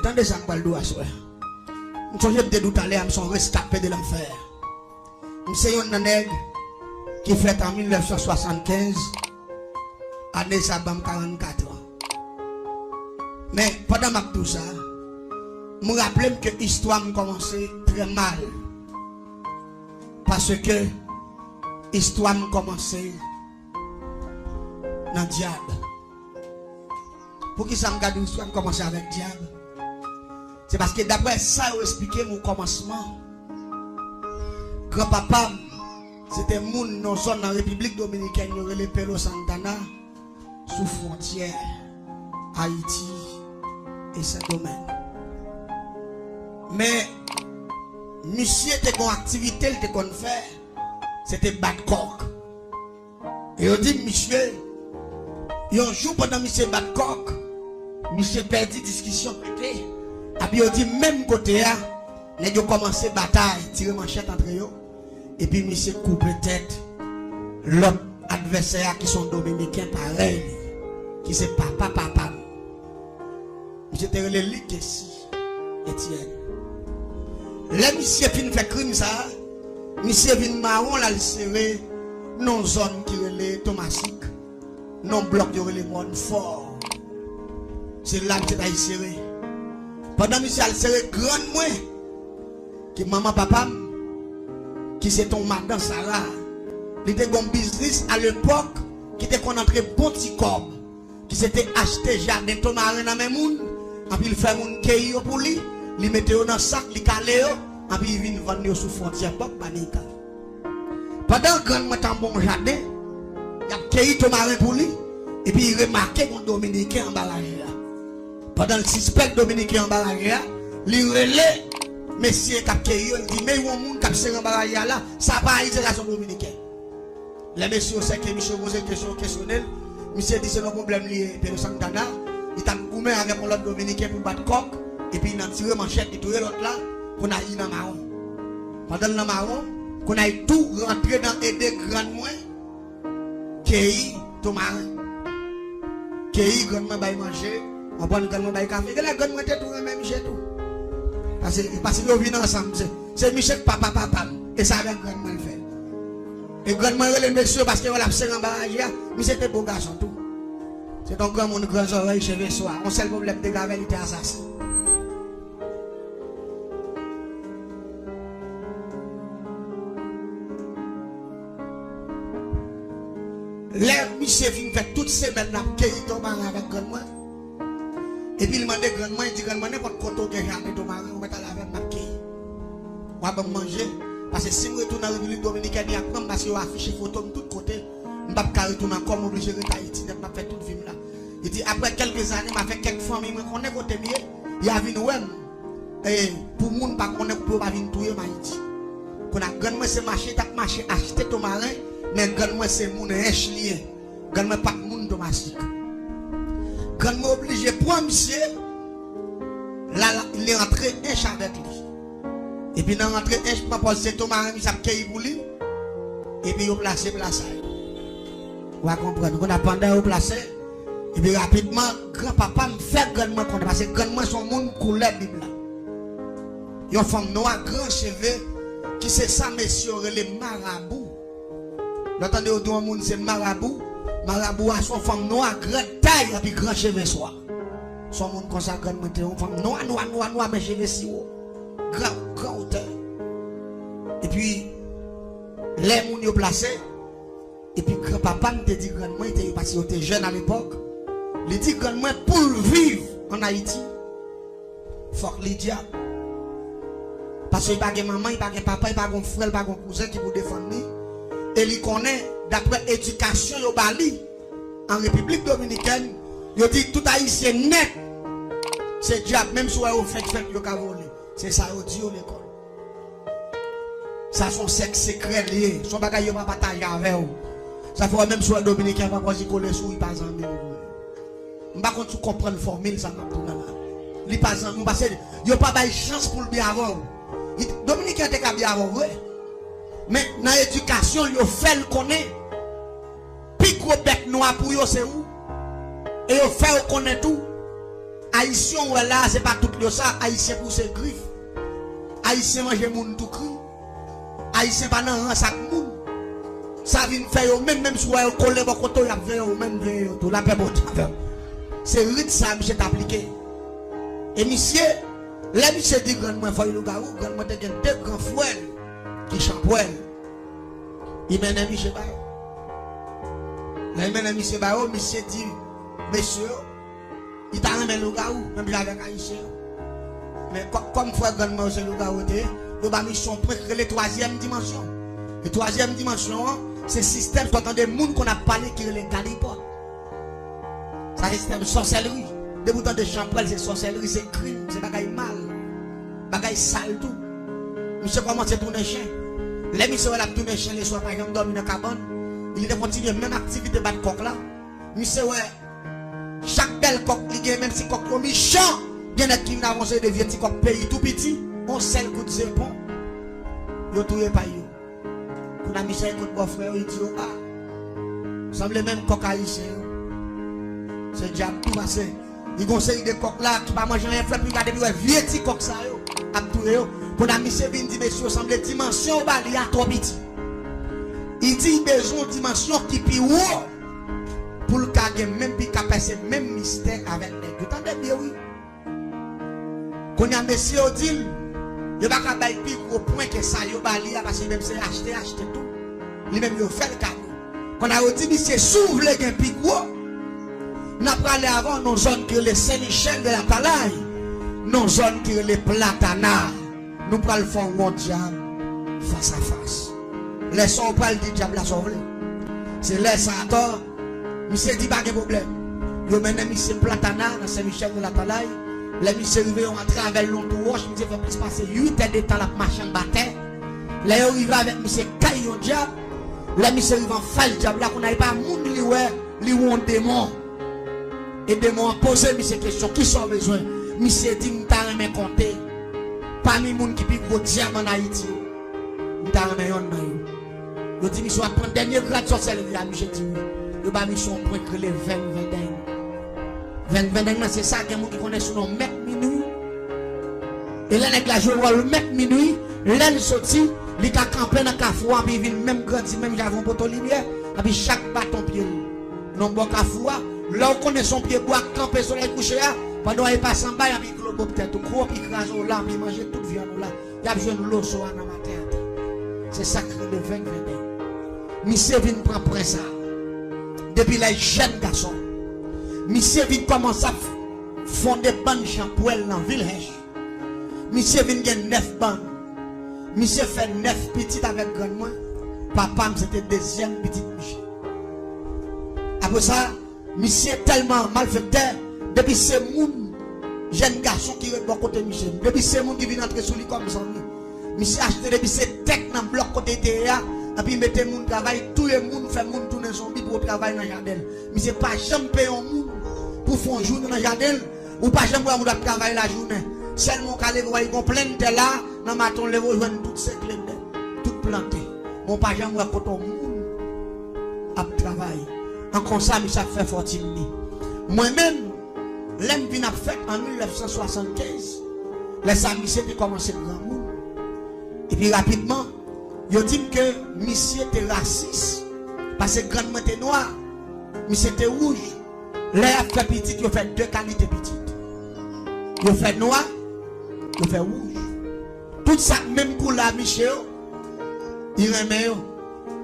Attendez ça, je vais le faire. Je suis de doute aller, je suis rescapé de l'enfer. Je suis un nègre qui fait en 1975, année ça, 44 ans. Mais pendant tout ça, je me rappelle que l'histoire a commencé très mal. Parce que l'histoire a commencé dans le diable. Pour qui ça me garde l'histoire a commencé avec le diable? C'est parce que d'après ça, vous expliquez mon commencement. Grand-papa, c'était moun dans zone en République Dominicaine, il y aurait les Pelo Santana, sous frontière, Haïti et Saint-Domingue. Mais, monsieur était une activité, il était qu'on faire, c'était battre coq. Et on dit, monsieur, un jour pendant monsieur battre coq, monsieur perdu discussion pété. Et puis on dit même côté là, les gens commencé bataille, tirer manchette entre eux. Et puis monsieur coupe tête l'autre adversaire qui sont dominicains pareil, qui c'est papa. Monsieur te relé lui ici, Etienne. Les monsieur fin fait crime ça, monsieur vient marron là le serré, non zone qui relé Thomasique, non bloc de relé monde fort. C'est là que tu serré. Pendant que monsieur a serré grand moins que maman papa qui c'est ton madame Sarah, il était un business à l'époque qui était qu'on entrait bon petit corps qui s'était acheté jardin tomarin dans même monde et puis il fait mon cueillir pour lui, il mettait dans sac, il calait et puis il vient vendre sous frontière pas panique. Pendant que grand moi dans bon jardin, il a cueilli tomarin pour lui et puis il remarquait mon dominicain en balage. Pendant le suspect dominicain en barrière, il relève, messieurs Capqueyo, il dit, mais il y a un monde qui est en barrière là, ça va pas isolation dominicaine. Les messieurs, c'est que monsieur pose une question questionnelle, monsieur dit, c'est un problème lié à Santana, il t'a goumé avec mon autre dominicain pour battre coq, et puis il a tiré manchette, il a tiré l'autre là, pour aller dans le marron. Pendant le marron, qu'on a tout rentré dans aider grand moins, qui Tomarin, qui grandement va manger. On prend le gagne mon café. Et la gagne moi tout même chez tout. Parce que nous vivons ensemble. C'est Michel papa. Et ça avec gagne moi le fait. Et gagne moi les messieurs parce que on l'a fait en barrage. Mais c'était beau garçon tout. C'est un grand monde grand oreille cheveux soir. On sait le problème de gavel était assassin. Les messieurs viennent faire toutes ces semaines là qui tombent avec gagne moi. Et puis il m'a dit grandement, il dit grandement, n'importe quoi que j'ai amené ton mari, on va t'aller avec ma quille. On va manger. Parce que si je retourne dans la République Dominicaine, il y a comme parce qu'on affiche photos de tous côtés. Je ne vais pas retourner comme obligé de Haïti, je vais faire toute vie là. Il dit après quelques années, je fait quelques familles, je connais côté mieux. Il y a une ouem. Et pour le monde, pas connaître pour pas venir touiller Haïti. Qu'on a grandement ce marché, t'as marché acheter ton marin, mais grandement c'est mon riche lié. Grandement pas de monde domestique. Quand je obligé pour monsieur, là, il est rentré un avec lui. Et puis, dans rentré un, je pense que c'est Thomas, il s'est cueilli pour lui. Et puis, il a placé. Vous comprenez? On a pendant au placé. Et puis, rapidement, grand-papa me fait grandement compte. Parce que grandement, son monde coulait Bible. Il y a une femme noire, grand cheveux, qui c'est ça, messieurs, les marabouts. Vous entendez, au doigt, c'est marabout. Marabout a son femme noire, grande taille, et puis grand cheveux soir. Son monde consacré, une femme noire, mais cheveux si haut. Grand hauteur. Et puis, les gens ont placé. Et puis, grand-papa me dit grandement, parce qu'il était jeune à l'époque. Il dit grandement, pour vivre en Haïti, il faut que les diables. Parce qu'il n'y a pas de maman, il n'y a pas de papa, il n'y a pas de frère, il n'y a pas de cousin qui vous défendre. Et il connaît, d'après l'éducation au Bali, en République Dominicaine, il dit tout haïtien net, c'est diable, même si vous faites, vous avez volé. C'est ça, vous dit l'école. Ça, son sexe secret lié. Son bagage, il va partager avec vous. Ça fait même si vous Dominicain, vous ne pouvez pas sous, il passe en même. Je ne sais pas si vous comprenez la formule, ça m'a tout là. Il passe en même, parce qu'il n'y a pas de chance pour le bien avant. Dominicain, il est bien avant, oui. Mais dans l'éducation, il fait le connaître. Puis gros bec noir pour eux, c'est où? Et il fait le connaître tout. Haïtien ou là, c'est pas tout le ça, Haïtien pour ses griffes. Haïtien mange moun tout cru. Haïtien pas dans un sac moun. Ça vient faire même si vous collez votre côté, il y a même tout la paix bon. C'est rite ça monsieur t'appliquer. Et monsieur, là monsieur dit grand moi faut le garou, grand moi te gen deux grands frères qui champoel. Il mène monsieur ba. Là il mène monsieur ba, monsieur dit monsieur, il t'a remis le garou même avec haïtien. Mais comme frère grand moi c'est le garou té, le ba mission pour la troisième dimension. La troisième dimension, c'est système soit des monde qu'on a parlé qui les calipotes. Ça système sorcellerie. Des boutons de champrel, c'est sorcellerie, c'est crime, c'est bagaille mal. Bagaille sale tout. Monsieur commence à tourner chien. Les monsieur la tourner chien les soirs par exemple dormir dans la cabane. Il a continué même activité de coq là. Monsieur ouais. Chaque belle coq ligue même si coq est méchant, il y en a qui n'avancent de vieux petits coq pays tout petit, on sait le coup de zépon. Yo touye pas yo. Pour la Michel écoute mon frère, il dit ah. Semble même coq haïtien. C'est diable tout passé. Il conseille des coqs là qui pas manger un fleur puis garder vieux petit coq ça yo. A touye yo. Pour la Michel vient dire monsieur semble dimension bali à trop petit. Il dit besoin dimension qui plus haut. Pour le cas même puis passer même mystère avec les. Vous entendez bien oui. Quand y a monsieur dit il va pas bailler plus gros point que ça yo bali parce que même c'est acheter tout. Lui même il fait le cadeau. Quand on a dit monsieur s'ouvre les gain plus gros. N'a pas allé avant nos zones que les Saint-Michel de la Talaye, nos zones que les Platana. Nous prenons le fond mondial face à face. Laissons pas le diable à sauver. C'est laisse à tort. Monsieur dit pas de problème. Yo maintenant monsieur Platana dans Saint-Michel de la Talaye. Les monsieur arrivés ont entré avec l'entourage. Monsieur fait plus passer 8 heures de temps la machine bataille. Les arrivés avec monsieur Caillon diable. Les monsieur arrivés en face diable là qu'on n'avait pas monde li ouais li ou un démon. Et démon a posé monsieur question qui sont besoin. Monsieur dit m'ta remet compter. Parmi moun qui pi gros diable en Haïti. M'ta remet yon nan yo. Yo dit monsieur va prendre dernier grade sorcellerie à monsieur dit. Yo ba mission pour que les 20 c'est ça que moun qui connaît son nom mec minuit. Et là nèg la joue le mec minuit, là il sorti, il ka camper dans Kafoua puis il même grandi même j'avais poto lumière, et puis chaque bâton pied. Non bon Kafoua, là on connaît son pied bois camper soleil couché là, pendant il passe en bas il y a globe peut-être gros puis crase là, puis manger toute viande là. Il y a besoin de l'eau sur dans ma tête. C'est sacré de 20. Monsieur vient prendre prince ça. Depuis les jeunes garçons. Monsieur vient commencer à fonder bandes champouelles dans ville. Monsieur vient gagner 9 bandes. Monsieur fait 9 petites avec grand moi. Papa c'était deuxième petite Michel. Après ça, monsieur tellement malfaiteur. Depuis ces moun jeune garçon qui est bon côté Michel. Depuis ces moun qui vient entrer sous lui comme ça. Monsieur acheté depuis ces tech dans bloc côté TEA. Et puis mettez moun travail, tout le monde fait moun tourner zombie pour travailler dans le jardin. Monsieur pas jamais payer un moun pour faire un jour dans le jardin. Ou pas jamais pour travailler la journée. Seulement quand les voyez qu'on plein de là, dans matin les rejoindre toutes ces clés toutes plantées. Mon pas jamais pour ton moun à travailler. En comme ça, ça fait fortune. Moi-même, l'aime vient à fait en 1975. Les amis c'était commencé grand monde. Et puis rapidement, ils disent que monsieur était raciste. Parce que grandement était noir. Monsieur était rouge. L'air fait petit, il fait deux qualités petites. Il fait noir, il fait rouge. Tout ça, même couleur, Michel, il remet.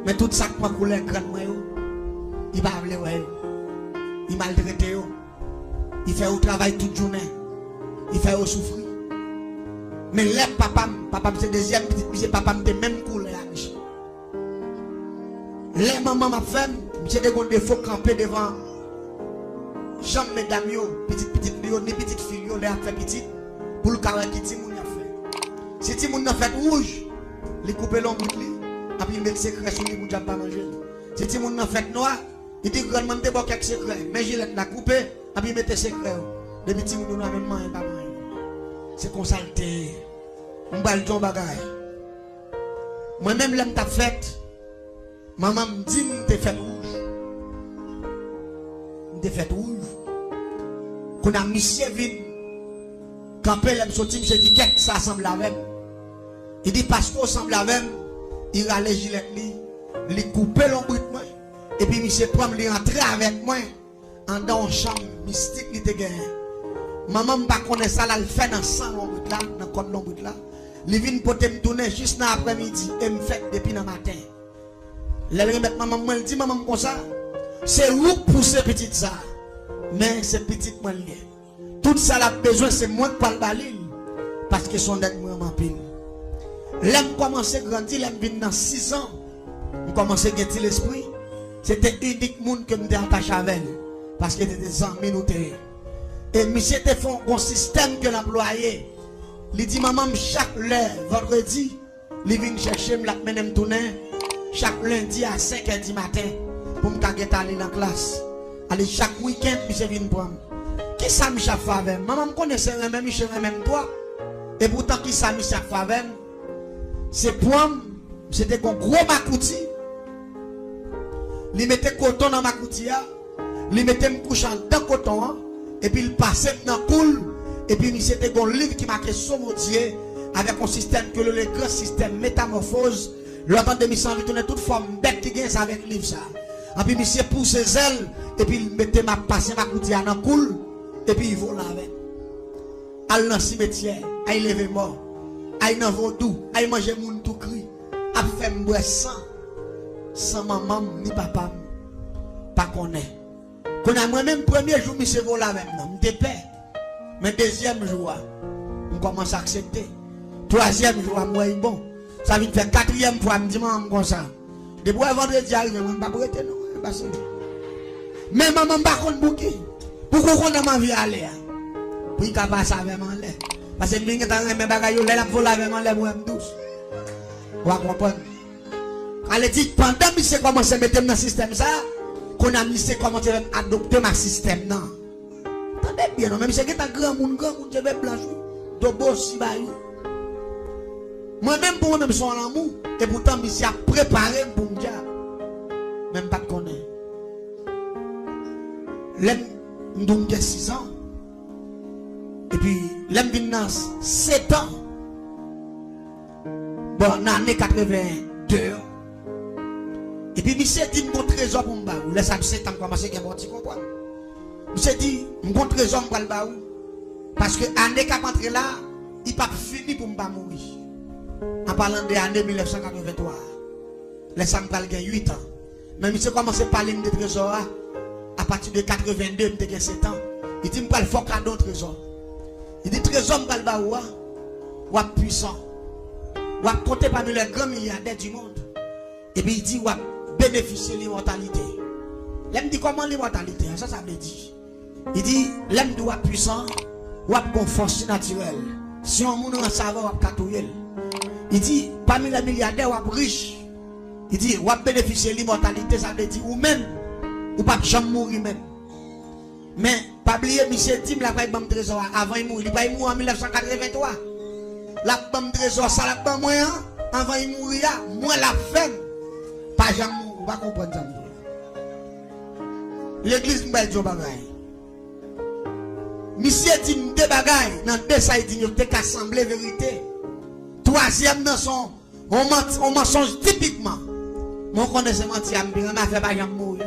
Mais tout ça, pas couleur grandement, il va avoir ouais. Il maltraite. Il fait au travail toute journée. Il fait au souffrir. Mais là, papa c'est deuxième petit, papa me même couleur. Les mamans ma femme, j'ai des défauts camper devant. Jambe mesdames petite ni petite fille les a fait petite pour le carré qui Timoun a fait. Si Timoun a fait rouge, il coupe l'ombre et puis il met secret sur lui pour ne pas manger. Si Timoun a fait noir, il dit grandement de bon quelques secrets, mais je l'ai coupé et puis il met secret. Depuis Timoun n'a même pas manger. C'est qu'on s'alté. On va le ton bagaille. Moi-même l'aime ta fête. Maman me dit que tu fait rouge. Tu fait rouge. qu'on a monsieur vin camper l'aime sorti monsieur dit qu'est-ce ça semble avec. Il dit parce qu'on semble avec, il a les gilets li couper l'emboutement et puis monsieur prend lui entrer avec moi en dans une chambre mystique il te gagne. Maman pas connaît ça là, il fait dans sang l'emboutement là, dans code l'emboutement là. Il vient pour me tourner juste dans l'après-midi et me fait depuis le matin. Les remettre maman, elle dit maman comme ça. C'est où pour ces petites ça. Mais ces petites moi lié. Tout ça a besoin c'est moi qui parle balil parce que son d'être moi en pile. L'aime commencer grandir, l'aime vient dans 6 ans. On commencer gagner l'esprit. C'était unique monde que me attaché avec parce que c'était des amis nous et monsieur te font un système que l'employé. Il dit maman chaque vendredi, il vient chercher me la mener tourner chaque lundi à 5h du matin pour me aller dans la classe. Allez chaque week-end monsieur vient prendre. Qui ça Michel Favem? Maman me connaissait même Michel même toi. Et pourtant qui ça Michel Favem? C'est pour c'était un gros makouti. Il mettait coton dans makouti, il mettait me couchant dans coton et puis il passait dans cool. Et puis, c'était un livre qui marquait Somodier avec un système que le grand système métamorphose. L'autant de mission, il tournait toute forme bête qui gagne avec le livre. Ça. Et puis, monsieur pousse ses ailes. Et puis, il mettait ma passe, ma coutia dans cool. Et puis, il vole avec. Al dans le cimetière, il lever mort. Il dans vaudou, il manger moun tout cri. Il fait m'boire sans maman ni papa. Pas connaît. Quand a moi-même, premier jour, monsieur vole avec moi. Je paix. Mais deuxième jour, on commence à accepter. Troisième jour, moi, bon. Ça vient faire quatrième fois, je me dis, maman, comme ça. Depuis vendredi, arrive, je ne vais pas prêter, non. Mais maman, je ne vais pas bouquer. Pourquoi on a ma vie à aller? Pour qu'il passe avec moi. Parce que je ne vais pas mes bagages, je vais voler avec moi, je vais douce. Vous comprenez? Elle dit, pendant que je commence à mettre dans le système, ça, qu'on a mis, comment je vais adopter ma système, non. Attendez bien, même si c'est un grand monde, je vais blanchir. De beau si bayou. Moi-même, pour moi-même, je suis en amour. Et pourtant, je suis préparé pour me dire. Même pas de connaître. L'aime, j'ai 6 ans. Et puis, l'aime, j'ai 7 ans. Bon, en l'année 82. Et puis, monsieur dit, mon trésor pour me battre. Laisse-moi 7 ans commencer à me comprendre. Monsieur dit, mon trésor pour le baou. Parce que l'année qui a rentré là, il n'a pas fini pour me mourir. En parlant de l'année 1983. Laissez-moi parler 8 ans. Mais monsieur commence à parler de trésor à partir de 82, j'ai 7 ans. Il dit, je vais faire cadeau trésor. Il dit, trésor pour le baou, ou puissant. Ou compter parmi les grands milliardaires du monde. Et puis il dit, ou bénéficier de l'immortalité. L'aime dit comment l'immortalité? Ça veut dire. Il dit, l'homme doit être puissant, ou une force naturelle. Si on a un savoir, on va il dit, parmi les milliardaires, ou riche. Il dit, ou bénéficier de l'immortalité, ça veut dire, ou même, ou pas jamais mourir même. Mais, pas oublier, monsieur Tim, la paille de trésor, avant il mourit. Il va mourir en 1983. La bombe trésor, ça la bombe moi, avant il mourir, moi la femme. Pas jamais mourir, on va comprendre ça. L'église m'a dit bagaille. Monsieur dit deux bagailles dans deux ça dit nous t'es assemblé vérité. Troisième dans son on mensonge typiquement. Mon connaissez mentir on m'a fait pas jamais mourir.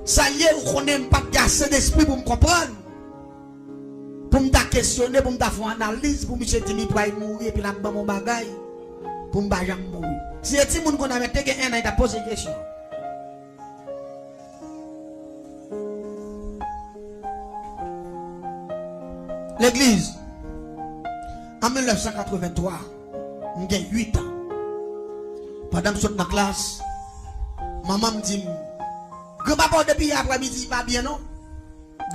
Ça y est, on connaît pas assez d'esprit pour me comprendre. Pour me questionner, pour me faire une analyse, pour me dire que je vais mourir et puis là mon bagaille pour me jamais mourir. Si les gens qu'on a mis un an, ils posé une question. L'église, en 1983, j'ai 8 ans. Pendant que je suis dans la classe, maman me dit, grand-papa depuis après-midi, pas bien non?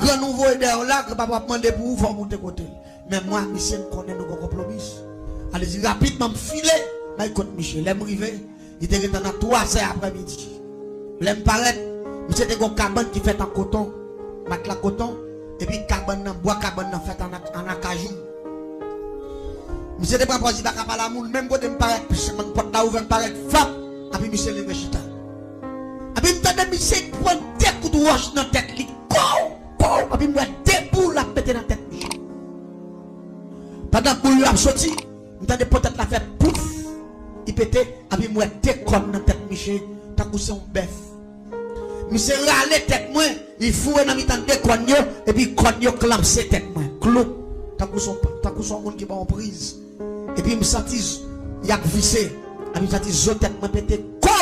Grand nouveau idée là, grand-papa demande pour vous faire monter côté. Mais moi, monsieur me connaît nos compromis. Allez-y, rapidement, me filer, mais écoute, Michel, l'aime arrivé, il était dans 3 heures après-midi. L'aime paraître, monsieur était un cabane qui fait en coton, matelas coton. Et puis cabane bois cabane fait en acajou. Monsieur ne pas posé pas la moule même quand me paraît mon porte là ouvert paraît fap et puis monsieur le chita. Et puis m'entend monsieur prend tête coup de roche dans tête li. Et puis moi Pendant que vous avez sorti, vous avez peut-être la fait pouf. Il pétait, avec moi, déconne dans la tête, Michel. T'as couché un bœuf. Monsieur râle tête, moi. Il faut un mi-temps déconne, et puis conne, clamser tête, moi. Clou. T'as couché un monde qui va en prise. Et puis, il me sentit, il a vissé. Il me sentit, je tête, moi, pété, quoi.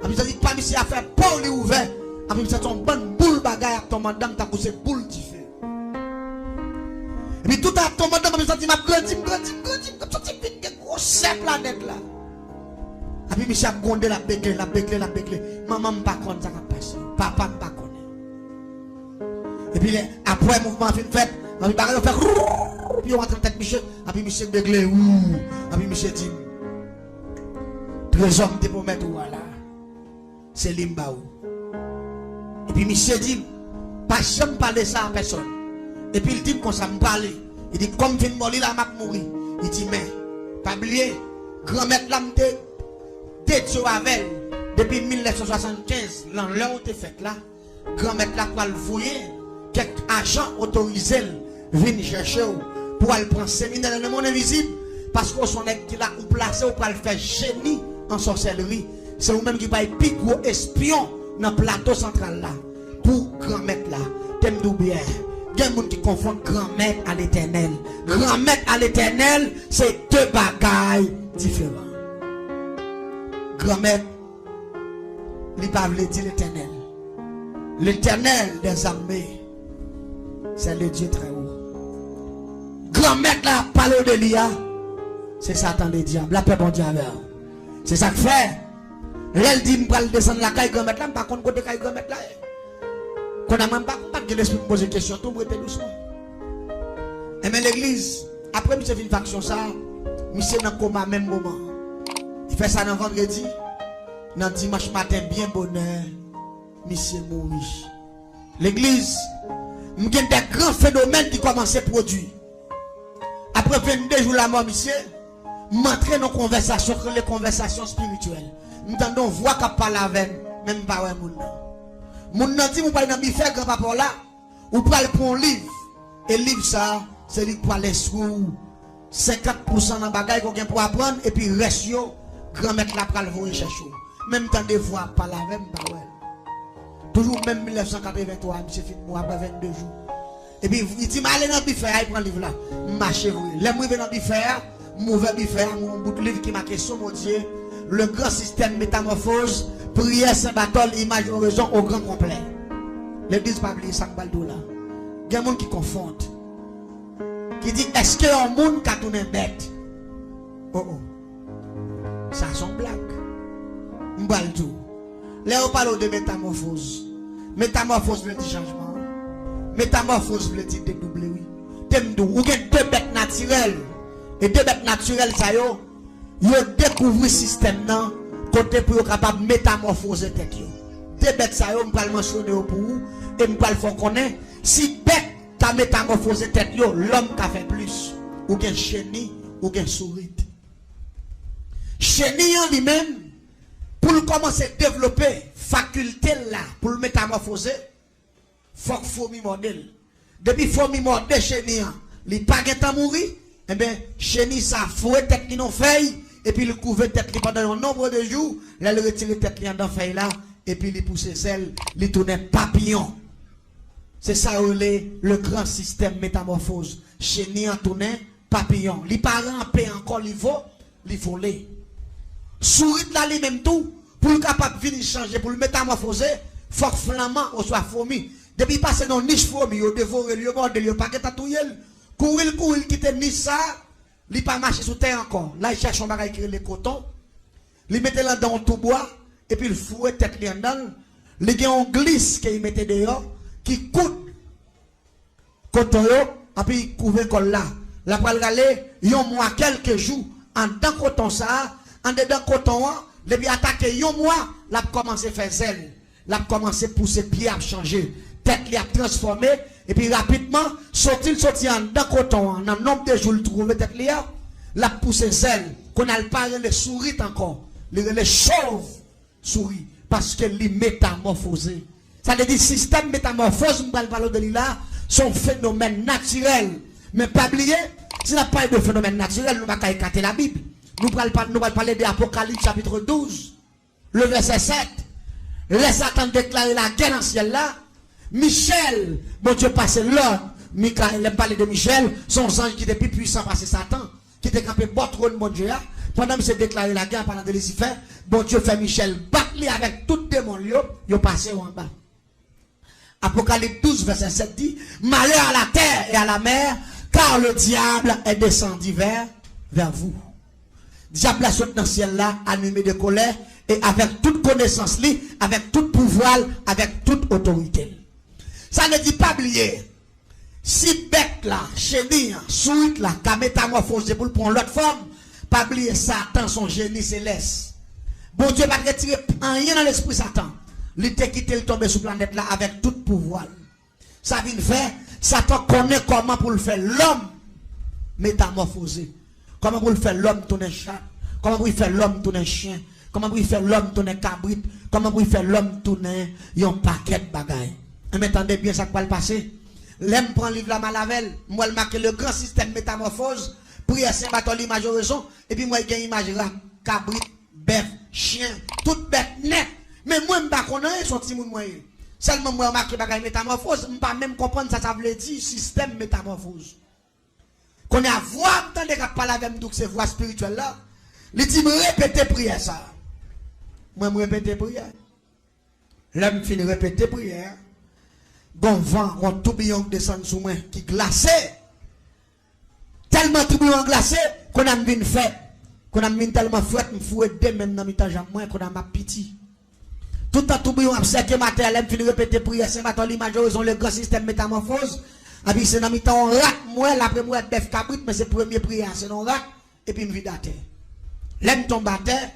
Il me sentit, pas, monsieur, à faire pour lui ouvert. Il me sentit, une bonne boule bagaille à ton madame, t'as couché boule du feu. Et puis tout à ton madame, je me sentis, m'a grandi, grosse planète là. Et puis monsieur a grondé la béclé. Maman m'a pas connu ça qui passe. Papa m'a pas connu. Et puis après le mouvement fin fait, on va faire puis on rentre en tête monsieur, et puis monsieur béclé, et puis monsieur dit, trésor de pour mettre voilà. C'est Limbaou. Et puis monsieur dit, pas jamais parler ça à personne. Et puis il dit qu'on ça me parle. Il dit comme fin mourir là m'a mourir. Il dit mais pas oublier grand-mère là m'était dédié avec depuis 1975 l'heure où t'es fait là. Grand-mère là pour le voyer quelques agents autorisés viennent chercher pour aller prendre séminaire dans le monde invisible parce qu'on son qui là ou placé pour le faire génie en sorcellerie. C'est vous même qui va être plus gros espion dans le plateau central là pour grand-mère là. T'aimes bien. Il y a des gens qui confondent grand-mère à l'éternel. Grand-mère à l'éternel, c'est deux bagailles différents. Grand-mère, il ne peut pas dire l'éternel. L'éternel des armées, c'est le Dieu très haut. Grand-mère, là, parle de l'IA, c'est Satan le diable. La paix, bon diable. C'est ça que fait. Elle dit, je vais descendre la caille grand-mère là, par contre, côté caille grand-mère là. Qu'on a même pas que l'esprit me pose des questions, tout me répète doucement. Et mais l'église, après monsieur fait une faction ça, monsieur dans le coma même moment. Il fait ça dans vendredi, dans dimanche matin, bien bonheur, monsieur mourit. L'église, il y a des grands phénomènes qui commencent à produire. Après 22 jours la mort, monsieur, m'entrer dans les conversations spirituelles. Nous entendons voix qui parle avec même pas un monde. Mon nan dit, vous parlez dans le bifère, grand papa là, ou parlez pour un livre. Et le livre, ça, c'est lui qui parle sur 50% dans le bagage qu'on a pour apprendre, et puis reste, grand-mère là, pour le voir chercher. Même temps de voix, pas la même, pas ouais. Toujours même 1983, monsieur fin moi, après 22 jours. Et puis, il dit, allez dans le bifère, il prend le livre là, marchez vous. Les mouillés dans le bifère, mauvais bifère, mon bout de livre qui m'a question, mon Dieu, le grand système métamorphose. Prière, Saint-Barthol, image, oraison au grand complet. L'église pas oublier ça, baldo là. Il y a des gens qui confondent. Qui dit, est-ce qu'il y a un monde qui a tourné bête? Oh oh. Ça, c'est une blague. M'baldo. Là, on parle de métamorphose. Métamorphose veut dire changement. Métamorphose veut dire dédoubler, oui. T'aimes-nous. Ou bien deux bêtes naturelles. Et deux bêtes naturelles, ça y est, découvert le système, non? Côté pour capable de métamorphoser tête yo. Des bêtes ça yo, m'pral mentionner pour vous et m'pral faire connaître si bête ta métamorphosé tête yo, l'homme qui a fait plus ou bien chenille ou bien souris. Chenille en lui-même pour commencer à développer faculté là pour le métamorphoser, faut fourmi modèle. Depuis fourmi modèle chenille, il pas qu'à mourir, et bien chenille ça fouet tête qui non fait. Et puis il couvre tête pendant un nombre de jours, là il retire tête dans feuille là, et puis il pousse ses ailes, il tourne papillon. C'est ça le grand système métamorphose. Chenille en tourne papillon. Les parents paient encore les veaux, les volets. Souris là les même tout, pour le capable de venir changer, pour le métamorphoser, faut flamand ou soit fourmi. Depuis passer dans niche fourmi, il dévore le bordel, il paquet à touyer, courir, quitter niche ça. Il n'a pas marché sous terre encore. Là, il cherche un bagage qui est le coton. Il mettait là dans tout bois. Et puis il fouette tête dedans. Il y a un glisse qu'il mettait dehors. Qui coûte coton. Et puis il couvre col là. La poêle aller, il y a mois quelques jours. En dedans coton ça. En dedans coton. Il a attaqué un mois. Il a commencé à faire zèle. Il a commencé à pousser pied à changer. Tête il a transformé. Et puis rapidement, sorti en dans coton, dans le nombre de jours, il trouve tête là, la pousse zèle, qu'on a pas les souris encore, les chauves souris, parce que les métamorphosés. Ça veut dire système métamorphose, on parle de là, sont phénomènes naturels. Mais pas oublier, Si nous parlons de phénomènes naturels, nous ne pouvons pas écarter la Bible. Nous allons parler de Apocalypse chapitre 12, le verset 7. Les Satan déclarer la guerre dans le ciel là. Michel, bon Dieu passe l'ordre. Michael, il parle de Michel, son ange qui était plus puissant parce que Satan, qui était campé bon trône, bon Dieu. Pendant qu'il s'est déclaré la guerre pendant de Lucifer, bon Dieu fait Michel battre avec tout démon, il passé en bas. Apocalypse 12, verset 7 dit, malheur à la terre et à la mer, car le diable est descendu vers vous. Diable a sauté dans le ciel là, animé de colère, et avec toute connaissance, avec tout pouvoir, avec toute autorité. Ça ne dit pas oublier. Si bête là, chérie, souite là, qu'a métamorphosé pour prendre l'autre forme, pas oublier Satan, son génie céleste. Bon Dieu va retirer rien dans l'esprit Satan. Il était quitté le tomber sur la planète là avec tout pouvoir. Ça vient faire, Satan connaît comment pour le faire l'homme métamorphosé. Comment pour le faire l'homme tourner chat. Comment pour le faire l'homme tourner chien. Comment pour le faire l'homme tourner cabrit. Comment pour le faire l'homme tourner un paquet de bagailles. Mais attendez bien ça qui va le passer. L'aime prend livre la malavel. Moi le marque le grand système métamorphose. Prière Saint Bartholomew majoraison. Et puis moi il y a une image là. Cabrit, bœuf, chien, toute bête net. Mais moi je ne sais pas connaître son petit monde. Seulement moi marqué bagaille métamorphose. Je ne pas même comprendre ça veut dire système métamorphose. Qu'on a voix tant de cas parler avec nous que c'est voix spirituelle là. Il dit me répéter prière ça. Moi me répéter prière. L'homme finit répéter prière. Bon vent, un tourbillon descend sous moi qui glacé. Tellement tourbillon glacé qu'on a mis fait. Qu'on a mis tellement fouette, me fouette même dans mi-temps moi qu'on a ma pitié. Tout le tourbillon a cercle matin, l'homme finit répéter prière, c'est maintenant l'image ont le grand système métamorphose. Et puis c'est dans mi-temps on rate moi l'après moi bœuf cabrit mais c'est premier prière, c'est non rate et puis me vide à terre. L'homme tombe à terre.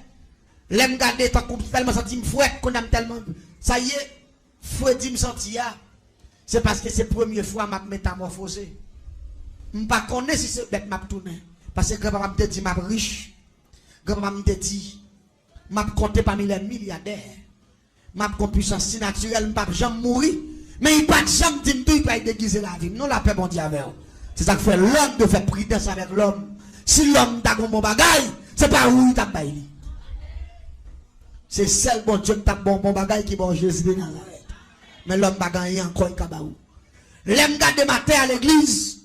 L'homme garder tant qu'on tellement senti me fouette qu'on a tellement ça y est, fouette me senti ya. C'est parce que c'est la première fois que je métamorphosé. Je ne sais pas si c'est bête que je tourné. Parce que grand-papa me dit que je suis riche. Grand-papa me dit que je compte parmi les milliardaires. Je suis puissance naturelle, je ne peux jamais mourir. Mais il ne peut pas jamais dire que il peut déguiser la vie. Non, la paix, bon Dieu, avec. C'est ça que fait l'homme de faire prudence avec l'homme. Si l'homme a un bon bagage, ce n'est pas où il t'a baillé. C'est seul bon Dieu qui a un bon bagage qui est bon Jésus dans la vie. Mais l'homme va gagner encore un kabaou. L'homme garde matin à l'église.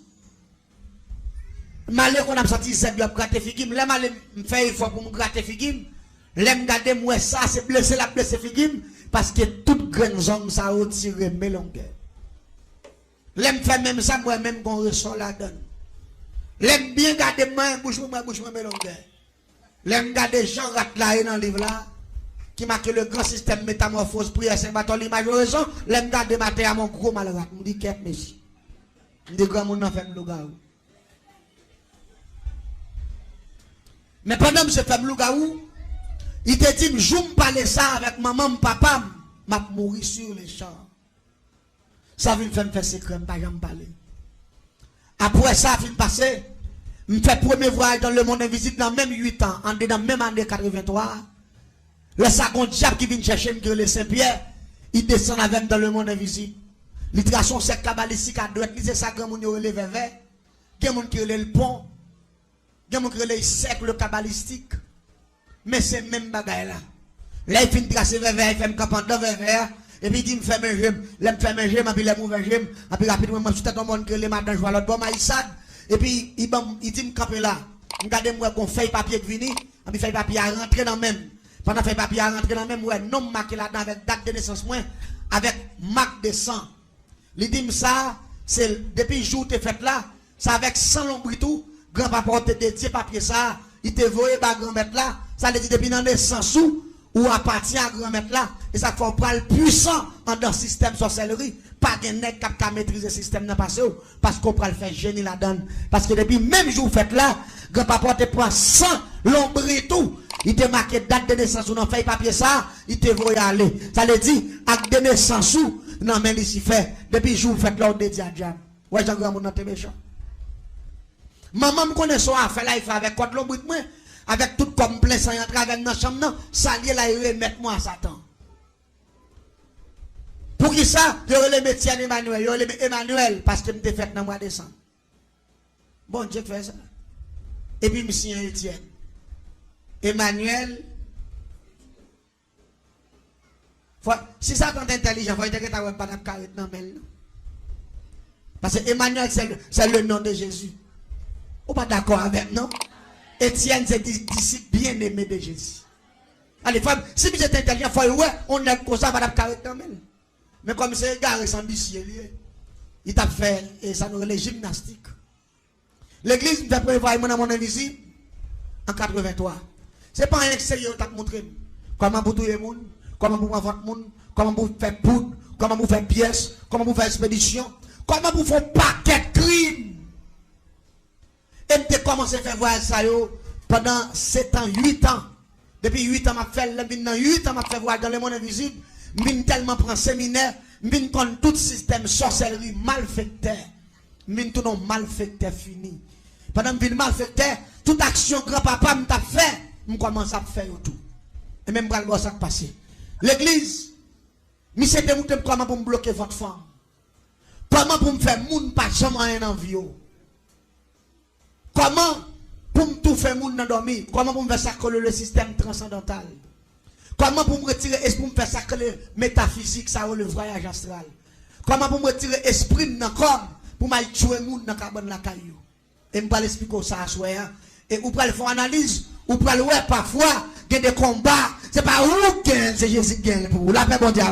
Malé qu'on a senti c'est de gratter figim. L'homme allait me faire une fois pour me gratter figim. L'homme garde moi ça c'est blessé la blessé figim parce que toute grande zone ça retiré mes longueurs. L'homme fait même ça moi même qu'on ressort la donne. L'homme bien garder moi bouche mes longueurs. L'homme garde Jean rat là dans le livre là. Qui marque le grand système métamorphose prière Saint Bartholomew majoraison, l'aime garder matin à mon gros malheureux. Je dis qu'est-ce monsieur. Je dis grand monde n'a fait le gars. Mais pendant que je fais le gars, il te dit je me parler ça avec maman, papa, m'a mourir sur les champs. Ça vient faire secret, pas jamais parler. Après ça vient passer, me fait premier voyage dans le monde invisible dans même 8 ans, en dedans même année 83. Le second diable qui vient chercher le Saint-Pierre, il descend avec dans le monde invisible. L'itration c'est cabalistique à droite, c'est ça que mon relève vers. Il y a des gens qui relèvent le pont. Il y a des gens qui relèvent le cercle cabalistique. Mais c'est même bagaille là. Là il finit de tracer vers, il fait un camp pendant vers, et puis il dit me fait mes gemmes. Là me fait mes gemmes, et puis il me fait mes gemmes. Et puis rapidement, je suis tout le monde qui les madame, je vois l'autre bon maïsade. Et puis il dit me camper là. Regardez-moi qu'on fait papier qui vient, et puis fait papier à rentrer dans même. Pendant fait papier à rentrer dans même, ouais, nom marqué là-dedans avec date de naissance, moins, avec marque de sang. Il dit ça, c'est depuis le jour où tu es fait là, c'est avec 100 l'ombre tout, grand-papa te dédié papier ça, il te voyé par grand-mère là, ça le dit depuis dans les 100 sous, ou appartient à grand-mère là, et ça fait prendre puissant en dans le système sorcellerie, pas de nègre qui a maîtrisé le système dans le passé, parce qu'on peut le faire génie là-dedans. Parce que depuis même jour fait là, grand-papa te prend 100 l'ombre et tout. Il te marqué date de naissance ou non fait papier ça, il te voit aller. Ça le dit, acte de naissance ou, non mais ici fait, depuis jour fait là, on dédie à Dieu. Ouais, j'ai un grand monde dans tes méchants. Maman me connaît son affaire là, il fait avec quoi de l'ombre, avec tout comme plein sans entrer avec dans la chambre, non, ça lié là, il remet moi à Satan. Pour qui ça, il remet Emmanuel, il remet Emmanuel, parce que me fait dans le mois de décembre. Bon Dieu fait ça. Et puis, monsieur Etienne. Emmanuel. Si ça est intelligent, il faut dire que tu n'as pas de carré dans le. Parce que Emmanuel, c'est le nom de Jésus. Vous pas d'accord avec non? Etienne, c'est disciple bien aimé de Jésus. Allez, femme, si vous êtes intelligent, il faut ouais, on est comme ça, madame carré dans le. Mais comme c'est garé sans ambitieux, il t'a fait, et ça nous les gymnastiques. L'église me fait prévoir mon invisible en 83. Ce n'est pas un extérieur qui t'a montré comment vous tuez les gens, comment vous faire votre monde, comment vous faire poudre, comment vous faire pièces, comment vous faire expédition, comment vous faites paquet de crimes. Et je commencé à faire voir ça pendant 7 ans, 8 ans. Depuis 8 ans, je fait 8 ans, je fait voir dans le monde invisible. Je tellement prend séminaire, je connais tout système sorcellerie, malfaiteur. Je tout non malfaiteur fini. Pendant que je malfaiteur, toute action grand-papa m'a fait, je commence à faire tout. Et même quand ça passé. L'église, je sais comment pour me bloquer votre femme. Comment pour me faire moun pas jamais rien en vie. Comment pour me tout faire moun dans dormir. Comment pour me faire sacrer le système transcendantal. Comment pour me retirer esprit pour me faire sacrer le métaphysique, ça le voyage astral. Comment pour me retirer esprit dans le corps pour me tuer moun dans la caillou. Et je vais expliquer ça à soi. Et vous pouvez faire une analyse. Vous pouvez voir parfois, il y a des combats. Ce n'est pas vous qui gagnez, c'est Jésus qui gagne pour vous. La paix, bon Dieu.